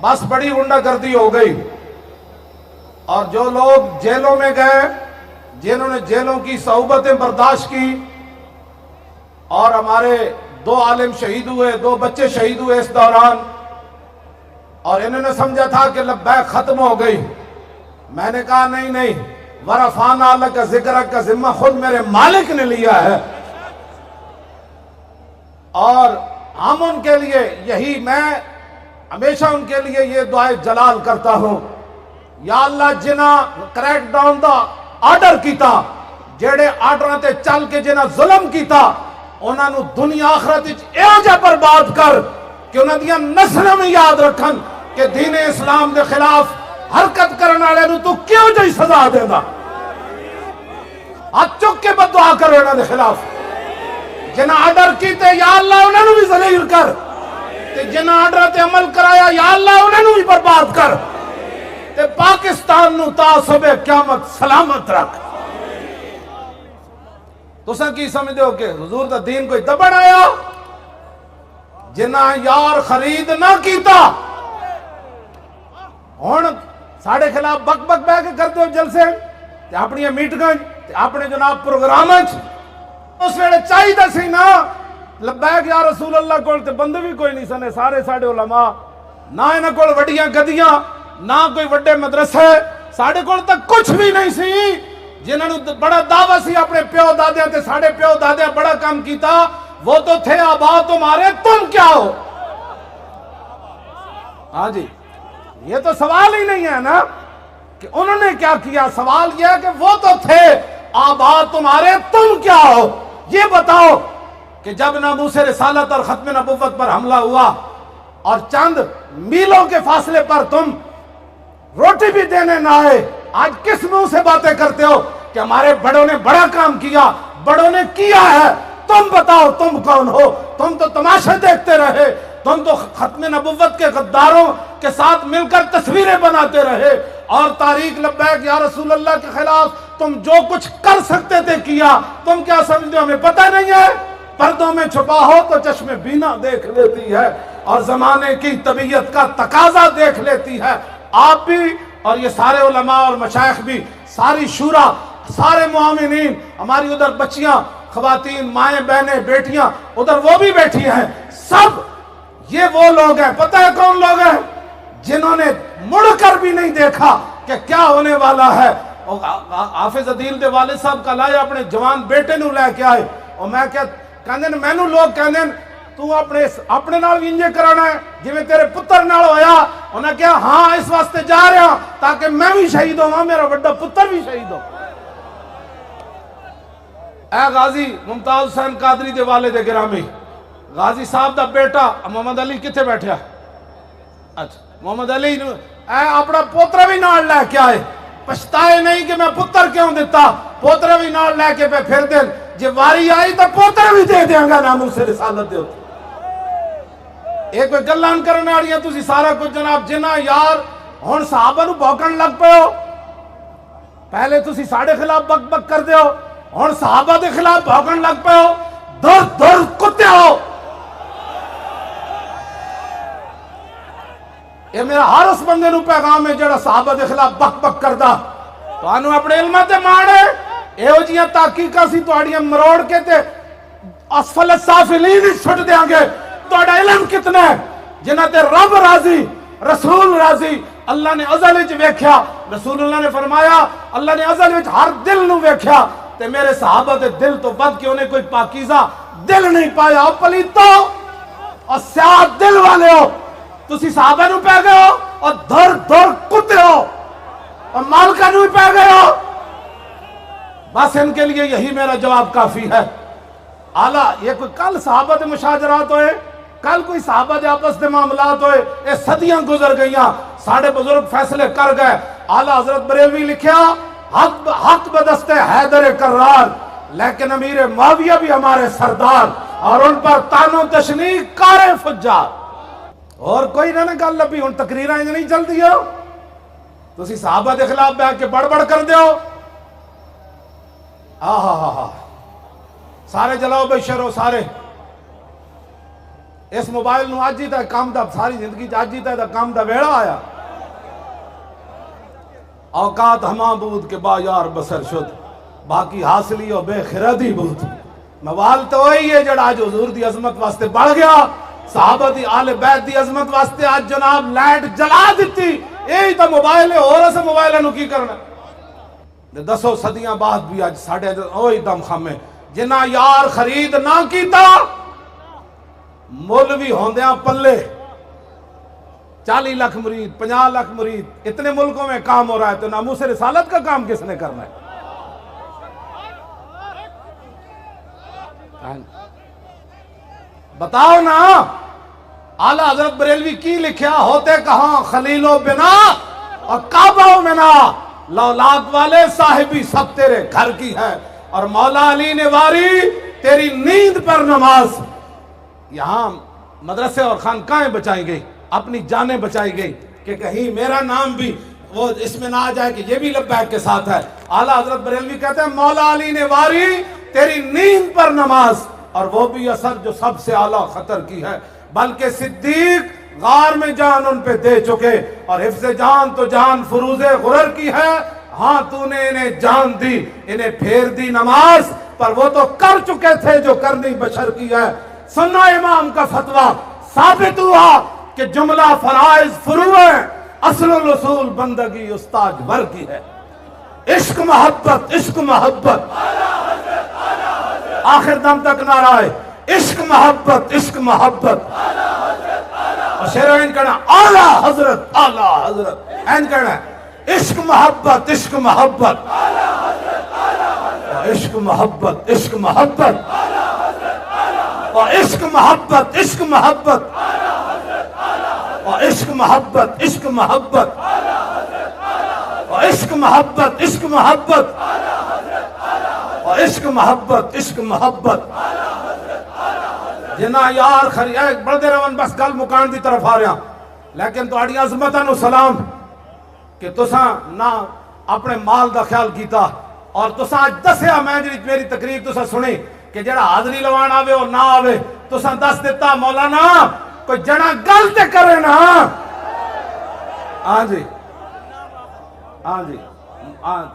بس بڑی غنڈہ گردی ہو گئی، اور جو لوگ جیلوں میں گئے، جنہوں نے جیلوں کی صعوبتیں برداشت کی، اور ہمارے 2 عالم شہید ہوئے، 2 بچے شہید ہوئے اس دوران، اور انہوں نے سمجھا تھا کہ لبیک ختم ہو گئی۔ میں نے کہا نہیں نہیں، ورفعنا لک ذکرک کا ذمہ خود میرے مالک نے لیا ہے، اور ہم ان کے لیے یہی، میں ہمیشہ ان کے لیے یہ دعائے جلال کرتا ہوں، یا اللہ جنہاں کریک ڈاؤن دا آرڈر کیتا، جیڑے آرڈراں تے چل کے جنہاں ظلم کیتا، انہاں نو دنیا آخرت وچ ایہو جا برباد کر کہ انہاں دیاں نسلاں میں یاد رکھن کہ دین اسلام دے خلاف حرکت کرن والے نو تو کیوں جی سزا دیندا۔ ہاتھ چک کے بددعا کرو انہاں دے خلاف، جنہاں آرڈر کیتے یا اللہ انہاں نو بھی ذلیل کر، تے جنہاں آرڈر تے عمل کرایا یا اللہ انہاں نو بھی برباد کر، تے پاکستان نو تا صبح قیامت سلامت رکھ۔ تساں کی سمجھدے ہو کہ حضور دا دین کوئی دبن آیا؟ جنہاں یار خرید نہ کیتا، ہن ساڑھے خلاف بک بک بہ کے کرتے ہو جلسے تے اپنی میٹنگاں تے اپنے جناب پروگراماں اس ویلے چاہیے سی نا لبیک یا رسول اللہ کول تے بندے بھی کوئی نہیں سنے، سارے ساڑے علماء، نہ انہاں کول وڈیاں گدیاں، نہ کوئی وڈے مدرسے، ساڑے کول تک کچھ بھی نہیں سی، جنہاں نو بڑا دعویٰ سی اپنے پیو دادیاں تے ساڑے پیو دادیاں بڑا کام کیتا، وہ تو تھے آبا تمہارے، تم کیا ہو؟ ہاں جی، یہ تو سوال ہی نہیں ہے نا کہ انہوں نے کیا کیا، سوال یہ ہے کہ وہ تو تھے آبا تمہارے، تم کیا ہو؟ یہ بتاؤ کہ جب ناموس رسالت اور ختم نبوت پر حملہ ہوا اور چند میلوں کے فاصلے پر تم روٹی بھی دینے نہ آئے، آج کس منہ سے باتیں کرتے ہو کہ ہمارے بڑوں نے بڑا کام کیا، بڑوں نے کیا ہے؟ تم بتاؤ تم کون ہو؟ تم تو تماشے دیکھتے رہے، تم تو ختم نبوت کے غداروں کے ساتھ مل کر تصویریں بناتے رہے، اور تاریخ لبیک یا رسول اللہ کے خلاف تم جو کچھ کر سکتے تھے کیا۔ تم کیا سمجھتے ہو ہمیں پتہ نہیں ہے؟ پردوں میں چھپا ہو تو چشم بینا دیکھ لیتی ہے، اور زمانے کی طبیعت کا تقاضا دیکھ لیتی ہے۔ آپ بھی اور یہ سارے علماء اور مشائخ بھی، ساری شورا، سارے معاونین، ہماری ادھر بچیاں، خواتین، مائیں، بہنیں، بیٹیاں ادھر وہ بھی بیٹھی ہیں، سب یہ وہ لوگ ہیں، پتہ ہے کون لوگ ہیں؟ جنہوں نے مڑ کر بھی نہیں دیکھا کہ کیا ہونے والا ہے۔ حافظ عدیل دے والد صاحب کا لائے اپنے جوان بیٹے نو لے کے آئے، اور میں کہندے میں نو لوگ کہندے تو اپنے نال انجے کرانا ہے جویں تیرے پتر نال ہویا۔ انہاں کہا ہاں اس واسطے جا رہے ہیں تاکہ میں بھی شہید ہوں، میرا بڑا پتر بھی شہید ہو۔ اے غازی ممتاز حسین قادری دے والد گرامی، غازی صاحب دا بیٹا محمد علی کتنے بیٹھیا؟ اچھا محمد علی اے اپنا پوترا بھی نال لے کے آئے، پچھتائے نہیں کہ میں پتر کیوں دیتا، پوترا بھی نال لے کے پھر دیں، جے واری آئی تو پوترا بھی دے دیں گا ناموس رسالت دے ہوتے۔ ایک کوئی گلان کرنے آ رہی ہیں تسی سارا کچھ جناب جنہ یار ہون صحابہ نو بھوکن لگ پہ ہو، پہلے تسی ساڑے خلاف بک بک کر دے ہو، ہون صحابہ دے خلاف بھوکن لگ پہ ہو، دور کتے ہو۔ یہ میرا ہر اس بندے نو پیغام ہے جڑا صحابہ دے خلاف بک بک کردا، تو آنو اپنے علمہ تے مانے، ایہو جیاں تحقیقہ سی تو آڑیاں مروڑ کے تے اسفل السافلین چھٹ دیاں گے۔ تو آڑا علم کتنے ہے جنہ تے رب راضی، رسول راضی، اللہ نے ازل وچ ویکھیا، رسول اللہ نے فرمایا اللہ نے ازل وچ ہر دل نو ویکھیا، تے میرے صحابہ دے دل تو بد کہ انہیں کوئی پاکیزہ دل نہیں پایا۔ اور پلیتو اور سیاہ دل والے ہو، تسی صحابہ نو پہ گئے ہو اور دھر کتے ہو، اور مالکہ نو پہ گئے ہو۔ بس ان کے لیے یہی میرا جواب کافی ہے۔ اعلیٰ یہ کوئی کل صحابہ دے مشاجرات ہوئے، کل کوئی صحابہ دے آپس دے معاملات ہوئے، یہ صدیاں گزر گئیاں، ساڑھے بزرگ فیصلے کر گئے۔ اعلیٰ حضرت بریلوی لکھیا حق بدست حیدر کرار، لیکن امیر معاویہ بھی ہمارے سردار، اور ان پر تان و تشنیع کار فجار۔ اور کوئی نہ گل لبھی، ان تقریریں نہیں چل دی ہو، تسی صحابہ دے خلاف بیٹھ کے بڑ کر دیو۔ سارے جلاؤ بے شرو، سارے اس موبائل نو اج ہی تے کام دا ساری زندگی اج ہی تے کام دا ویڑا آیا اوقات ہما بود کے با یار بسر شد باقی حاصلی و بے خردی بود موال تو وہی ہے جڑا آج حضور دی عظمت واسطے بڑھ گیا صحابہ دی آل بیت دی عظمت واسطے آج جناب لائٹ جلا دیتی یہی تو موبائل ہے اور اسے موبائل نو کی کرنا دسو صدیاں بعد بھی آج ساڑھے اوہی دم خم ہے جنہ یار خرید نہ کیتا مولوی ہوندیاں پلے 40 لاکھ مرید 50 لاکھ مرید اتنے ملکوں میں کام ہو رہا ہے تو ناموس رسالت کا کام کس نے کرنا ہے بتاؤ نا اعلیٰ حضرت بریلوی کی لکھیا ہوتے کہاں خلیل و بنا اور کعبہ و منا لولاد والے صاحبی سب تیرے گھر کی ہے اور مولا علی نے واری تیری نیند پر نماز یہاں مدرسے اور خانقاہیں بچائی گئی اپنی جانیں بچائی گئی کہ کہیں میرا نام بھی وہ اس میں نہ آ جائے کہ یہ بھی لبیک کے ساتھ ہے اعلیٰ حضرت بریلوی کہتے ہیں مولا علی نے واری تیری نیند پر نماز اور وہ بھی اثر جو سب سے اعلیٰ خطر کی ہے بلکہ صدیق غار میں جان ان پہ دے چکے اور حفظ جان تو جان فروز غرر کی ہے ہاں تو نے انہیں جان دی انہیں پھیر دی نماز پر وہ تو کر چکے تھے جو کرنی بشر کی ہے سننا امام کا فتویٰ ثابت ہوا کہ جملہ فرائض فروع ہے اصل الاصول بندگی استاج ور کی ہے عشق محبت آخر دم تک نعرہ ہے عشق محبت اور شیرین کہنا اعلیٰ حضرت این کہنا ہے عشق محبت عشق محبت اور عشق محبت اور عشق محبت اور عشق محبت اور عشق محبت اور عشق محبت جنہ یار خرید بڑھتے رون بس گل مکان دی طرف آ رہا لیکن تو آڑی عظمتہ نو سلام کہ تساں نہ اپنے مال دا خیال کیتا اور تساں آج دسیا میں جی میری تقریر تساں سنی کہ جڑا حاضری لوان آوے اور نہ آوے تساں دس دیتا مولانا کوئی جڑا گل تے کرے نا ہاں جی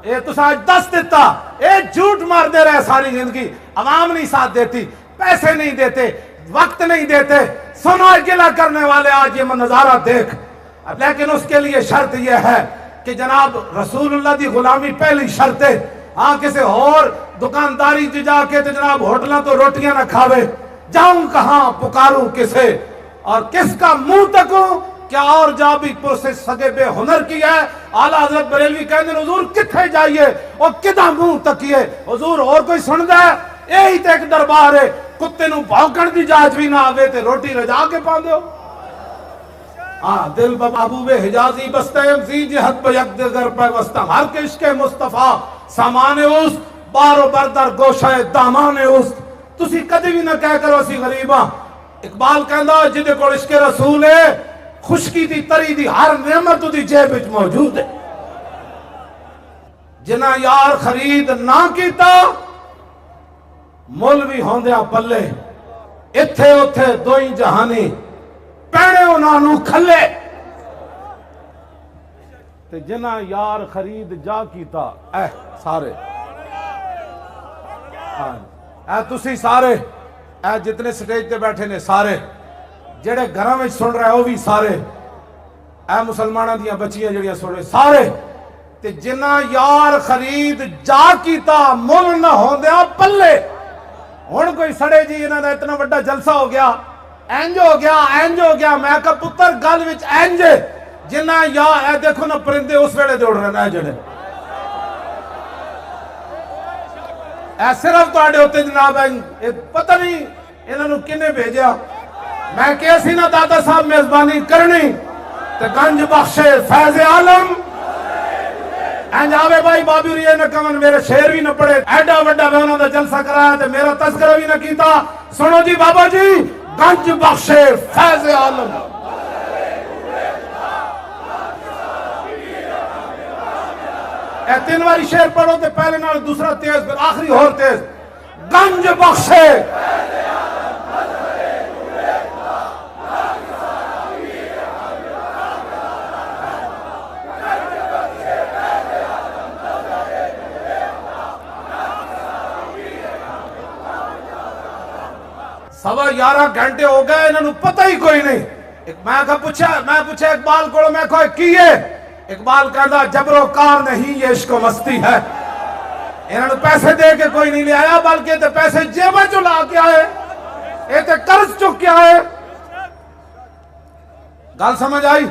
اے تساں آج دس دیتا اے جھوٹ مار دے رہے ساری زندگی عوام نہیں ساتھ دیتی پیسے نہیں دیتے وقت نہیں دیتے سنا گلا کرنے والے آج یہ نظارہ دیکھ لیکن اس کے لیے شرط یہ ہے کہ جناب رسول اللہ دی غلامی پہلی شرط ہے ہاں کسی اور دکانداری جا کے تو جناب ہوٹلہ تو روٹیاں نہ کھاوے جاؤں کہاں پکاروں کسے اور کس کا منہ تکوں کیا اور جا بھی پروسیس سگے بے ہنر کی ہے اعلیٰ حضرت بریلوی کہنے حضور کتھے جائیے اور کدھا منہ تکیے حضور اور کوئی سن دے یہی تے ایک دربار ہے کتے نو بھونکن دی جاج بھی نہ آوے تے روٹی رجا کے پان دیو دل بابوب حجازی بستیم زی جہت بیک دگر پہ وستم ہر کے عشق مصطفیٰ سامان اس بارو بردر گوشہ دامان اس تسی کدی بھی نہ کہہ کرو اسی غریباں اقبال کہندہ جدے کو عشق رسول ہے خشکی دی تری دی ہر نعمت دی جیب وچ موجود ہے جنہ یار خرید نہ کیتا مولوی ہوندیاں پلے اتھے اتھے دوئی جہانی پیڑے انہوں کھلے تے جنہ یار خرید جا کیتا اے سارے اے تسی سارے اے جتنے سٹیج تے بیٹھے نے سارے جڑے گھراں میں سن رہے ہو بھی سارے اے مسلمانہ دیاں بچیاں جڑیاں سن رہے سارے تے جنہ یار خرید جا کیتا مول نہ ہوندیاں پلے ہن کوئی سڑے جی انہاں دا اتنا بڑا جلسہ ہو گیا اینج ہو گیا میں کہا پتر گل وچ اینج جنہ یا اے دیکھو نا پرندے اس ویلے دے اڑ رہے نا جڑے اے صرف تو آڑے ہوتے جناب ہے پتہ نہیں انہاں نو کنے بھیجیا میں کیسی نا دادا صاحب میزبانی کرنی تے گنج بخشے فیض عالم اینج آوے بھائی بابی ریے نہ کمن میرے شعر بھی نہ پڑے ایڈا وڈا میں انہوں دا جلسہ کرایا تے میرا تذکرہ بھی نہ کیتا سنو جی بابا جی گنج بخشے فیض عالم اے تین واری شعر پڑھو تے پہلے نال دوسرا تیز پھر آخری اور تیز گنج بخشے 11:15 گھنٹے ہو گئے انہوں نے پتہ ہی کوئی نہیں. میں پوچھا اقبال کو، میں کہا کیے؟ اقبال کہتا جبر و کار نہیں یہ عشق و مستی ہے. انہوں نے پیسے دے کے کوئی نہیں لے آیا، بلکہ تے پیسے جیبہ چلا کے آئے، یہ تے قرض چک کے آئے. گل سمجھ آئی؟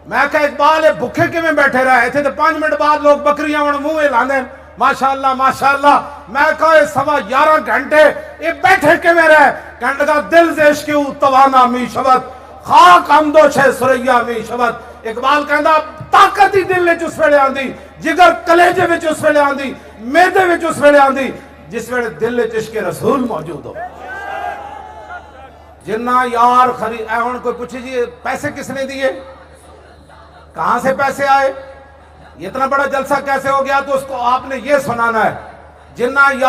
میں کہا اقبال یہ بھکے کے میں بیٹھے رہے تھے تو 5 منٹ بعد لوگ بکریاں منہ لانے ماشاءاللہ ماشاءاللہ. میں کہا یہ 11:15 گھنٹے یہ بیٹھے کے میں رہے. کہنے لگا دل سے عشق توانا می شود خاک امدوش سریا می شود. اقبال کہندا طاقت ہی دل وچ اس ویلے آندی، جگر کلیجے وچ اس ویلے آندی، میدے وچ اس ویلے آندی جس ویلے دل وچ عشق رسول موجود ہو. جنہ یار خرید اے ہن کوئی پوچھے جی پیسے کس نے دیے، کہاں سے پیسے آئے، اتنا بڑا جلسہ کیسے ہو گیا؟ تو اس کو آپ نے یہ سنانا ہے. جنہ یار